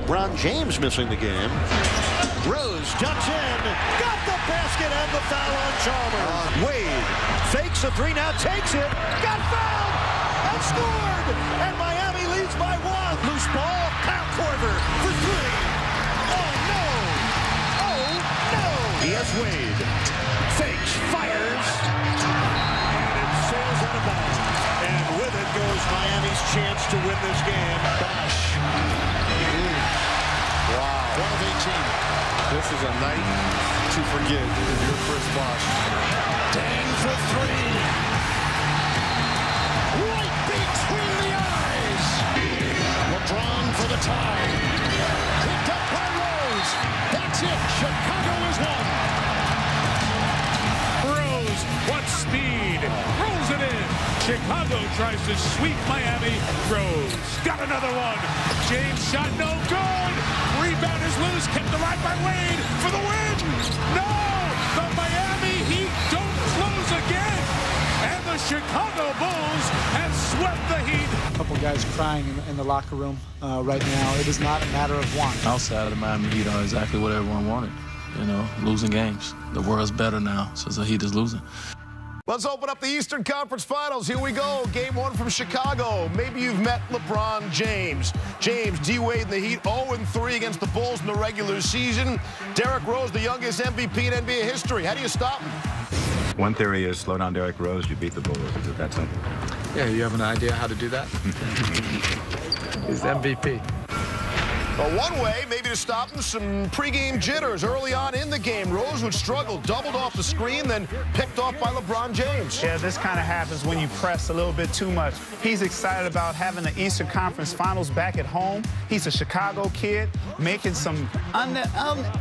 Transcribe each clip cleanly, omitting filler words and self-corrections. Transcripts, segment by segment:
LeBron James missing the game. Rose ducks in, got the basket and the foul on Chalmers. Wade fakes a three, now takes it, got fouled, and scored! And Miami leads by 1. Loose ball, Kyle Korver for 3. Oh no! Oh no! Here's Wade. Fakes, fires, and it sails out of bounds. And with it goes Miami's chance to win this game. Bosh. Wow. 12-18. This is a night to forget if you're Chris Bosh. Dang for 3. Right between the eyes. LeBron for the tie. Picked up by Rose. That's it. Chicago is won. Rose, what speed. Rolls it in. Chicago tries to sweep Miami. Rose got another one. James shot no good. Rebound is loose. Kept alive by Wade for the win. No! The Miami Heat don't close again. And the Chicago Bulls have swept the Heat. A couple guys crying in the locker room right now. It is not a matter of want. Outside of the Miami Heat are exactly what everyone wanted. You know, losing games. The world's better now since the Heat is losing. Let's open up the Eastern Conference Finals. Here we go. Game 1 from Chicago. Maybe you've met LeBron James. James, D-Wade and the Heat 0-3 against the Bulls in the regular season. Derrick Rose, the youngest MVP in NBA history. How do you stop him? One theory is slow down Derrick Rose, you beat the Bulls. Is it that simple? Yeah, you have an idea how to do that? He's MVP. Well, one way, maybe to stop him, some pregame jitters early on in the game. Rose would struggle, doubled off the screen, then picked off by LeBron James. Yeah, this kind of happens when you press a little bit too much. He's excited about having the Eastern Conference Finals back at home. He's a Chicago kid making some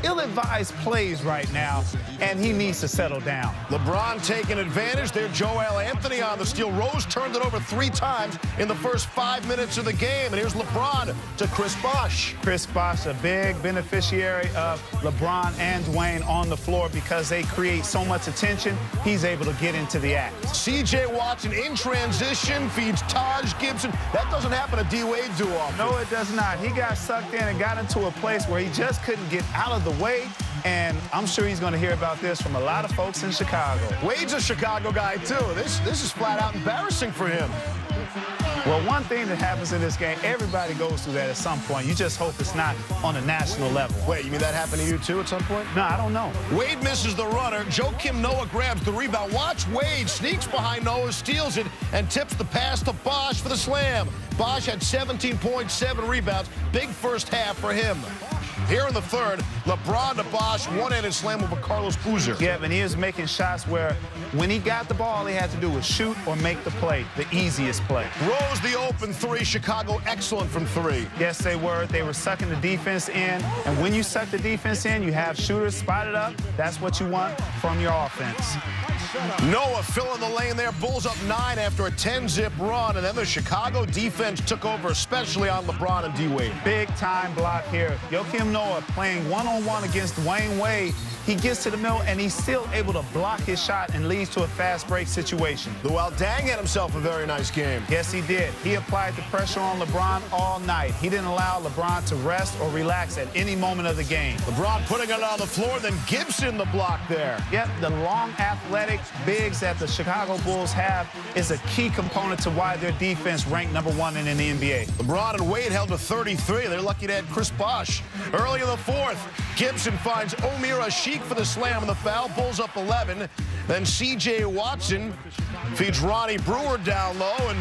ill-advised plays right now, and he needs to settle down. LeBron taking advantage. There's Joel Anthony on the steal. Rose turned it over 3 times in the first 5 minutes of the game. And here's LeBron to Chris Bosh. Chris Bosh, a big beneficiary of LeBron and Dwayne on the floor because they create so much attention. He's able to get into the act. C.J. Watson in transition feeds Taj Gibson. That doesn't happen to D-Wade too often. No, it does not. He got sucked in and got into a place where he just couldn't get out of the way. And I'm sure he's going to hear about this from a lot of folks in Chicago. Wade's a Chicago guy, too. This is flat out embarrassing for him. Well, one thing that happens in this game, everybody goes through that at some point. You just hope it's not on a national level. Wait, you mean that happened to you, too, at some point? No, I don't know. Wade misses the runner. Joakim Noah grabs the rebound. Watch Wade, sneaks behind Noah, steals it, and tips the pass to Bosh for the slam. Bosh had 17.7 rebounds. Big first half for him. Here in the third, LeBron to Bosh, one-handed slam over Carlos Boozer. Yeah, and he was making shots where when he got the ball, all he had to do was shoot or make the play, the easiest play. Rose the open 3, Chicago excellent from 3. Yes, they were. They were sucking the defense in, and when you suck the defense in, you have shooters spotted up. That's what you want from your offense. Noah filling the lane there. Bulls up 9 after a 10-zip run, and then the Chicago defense took over, especially on LeBron and D-Wade. Big-time block here. Joakim Noah playing one-on-one against Dwayne Wade. He gets to the middle, and he's still able to block his shot and leads to a fast break situation. Luol Deng had himself a very nice game. Yes, he did. He applied the pressure on LeBron all night. He didn't allow LeBron to rest or relax at any moment of the game. LeBron putting it on the floor, then Gibson the block there. Yep, the long athletic bigs that the Chicago Bulls have is a key component to why their defense ranked #1 in the NBA. LeBron and Wade held to 33. They're lucky to add Chris Bosh. Early in the fourth, Gibson finds Omer Asik for the slam and the foul. Bulls up 11. Then C.J. Watson feeds Ronnie Brewer down low, and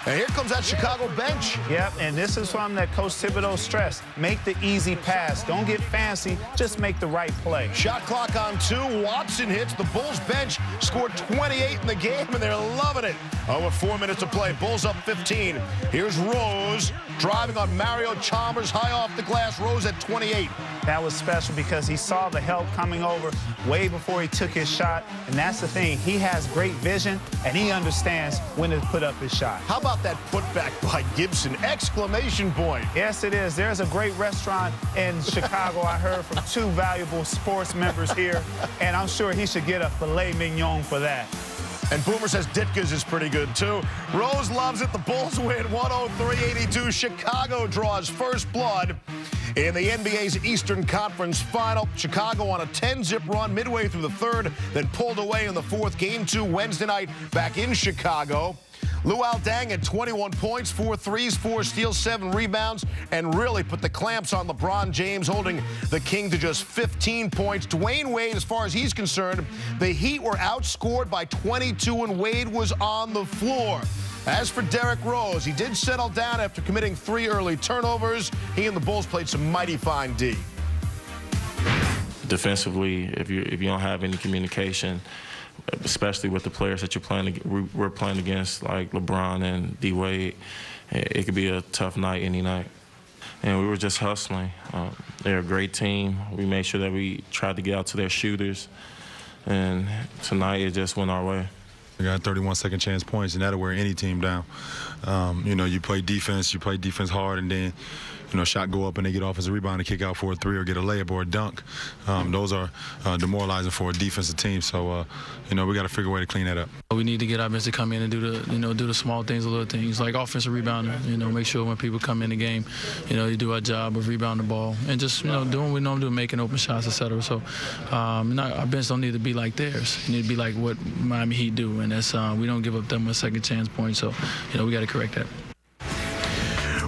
here comes that Chicago bench. Yep, and this is something that Coach Thibodeau stressed. Make the easy pass. Don't get fancy. Just make the right play. Shot clock on 2. Watson hits. The Bulls bench scored 28 in the game, and they're loving it. With 4 minutes to play. Bulls up 15. Here's Rose driving on Mario Chalmers high off the glass. Rose at 28. That was special because he saw the help coming over way before he took his shot. And that's the thing. He has great vision, and he understands when to put up his shot. How about that putback by Gibson? Exclamation point. Yes, it is. There's a great restaurant in Chicago, I heard from 2 valuable sports members here, and I'm sure he should get a filet mignon for that. And Boomer says Ditka's is pretty good, too. Rose loves it. The Bulls win 103-82. Chicago draws first blood In the NBA's Eastern Conference Final, Chicago on a 10-zip run midway through the third, then pulled away in the fourth. Game 2 Wednesday night back in Chicago. Luol Deng had 21 points, 4 threes, 4 steals, 7 rebounds, and really put the clamps on LeBron James, holding the King to just 15 points. Dwayne Wade, as far as he's concerned, the Heat were outscored by 22, and Wade was on the floor. As for Derrick Rose, he did settle down after committing 3 early turnovers. He and the Bulls played some mighty fine D. Defensively, if you don't have any communication, especially with the players that we're playing against, like LeBron and D. Wade, it could be a tough night any night. And we were just hustling. They're a great team. We made sure that we tried to get out to their shooters. And tonight, it just went our way. We got 31 second chance points, and that'll wear any team down. You know, you play defense hard, and then, you know, shot go up and they get offensive rebound and kick out for a 3 or get a layup or a dunk. Those are demoralizing for a defensive team. So, you know, we got to figure a way to clean that up. We need to get our bench to come in and do the small things, the little things, like offensive rebounding. You know, make sure when people come in the game, you know, you do our job of rebounding the ball and just, you know, doing what we normally do, making open shots, etc. So, our bench don't need to be like theirs. It need to be like what Miami Heat do, and that's we don't give up that much second chance points. So, you know, we got to correct that.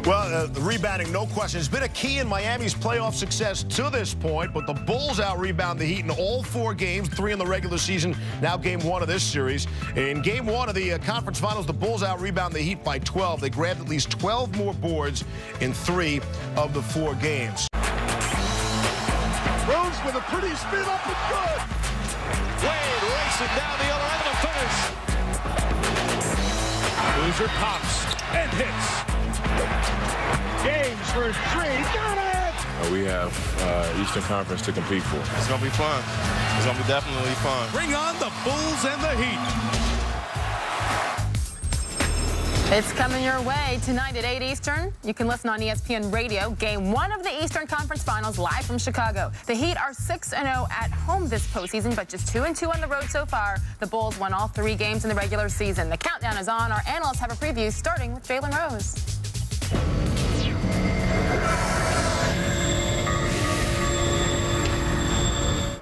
Well, the rebounding, no question, has been a key in Miami's playoff success to this point, but the Bulls out-rebound the Heat in all 4 games, 3 in the regular season, now Game 1 of this series. In Game 1 of the conference finals, the Bulls out-rebound the Heat by 12. They grabbed at least 12 more boards in 3 of the 4 games. Rose with a pretty spin up and good. Wade racing down the other end of the finish. Loser pops and hits. James for 3, got it! We have Eastern Conference to compete for. It's going to be fun. It's going to be definitely fun. Bring on the Bulls and the Heat. It's coming your way tonight at 8 Eastern. You can listen on ESPN Radio. Game 1 of the Eastern Conference Finals live from Chicago. The Heat are 6-0 at home this postseason, but just 2-2 on the road so far. The Bulls won all 3 games in the regular season. The countdown is on. Our analysts have a preview starting with Jalen Rose.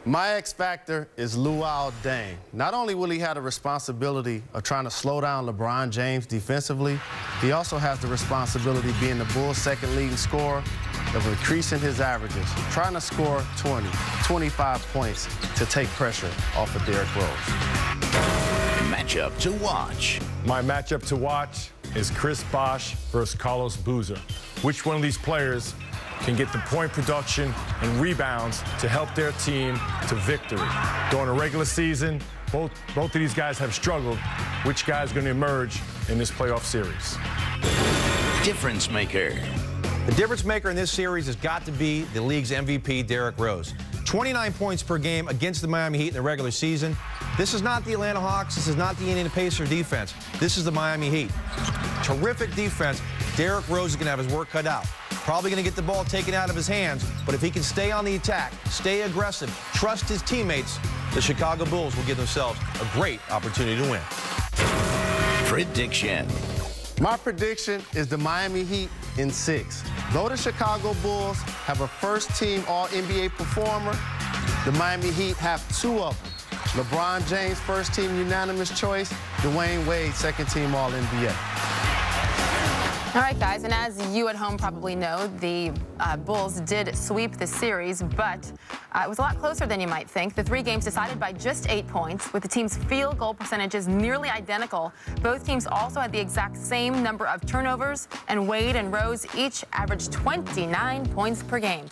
My X factor is Luol Deng. Not only will he have the responsibility of trying to slow down LeBron James defensively, he also has the responsibility of being the Bulls' second leading scorer, of increasing his averages, trying to score 20, 25 points to take pressure off of Derrick Rose. Matchup to watch. My matchup to watch is Chris Bosh versus Carlos Boozer. Which one of these players can get the point production and rebounds to help their team to victory? During the regular season, both of these guys have struggled. Which guy is going to emerge in this playoff series? Difference maker. The difference maker in this series has got to be the league's MVP, Derrick Rose. 29 points per game against the Miami Heat in the regular season. This is not the Atlanta Hawks. This is not the Indiana Pacers defense. This is the Miami Heat. Terrific defense. Derrick Rose is going to have his work cut out. Probably going to get the ball taken out of his hands, but if he can stay on the attack, stay aggressive, trust his teammates, the Chicago Bulls will give themselves a great opportunity to win. Prediction. My prediction is the Miami Heat in 6. Though the Chicago Bulls have a first-team All-NBA performer, the Miami Heat have 2 of them. LeBron James, first-team unanimous choice. Dwayne Wade, second-team All-NBA. All right, guys, and as you at home probably know, the Bulls did sweep the series, but it was a lot closer than you might think. The 3 games decided by just 8 points, with the team's field goal percentages nearly identical. Both teams also had the exact same number of turnovers, and Wade and Rose each averaged 29 points per game.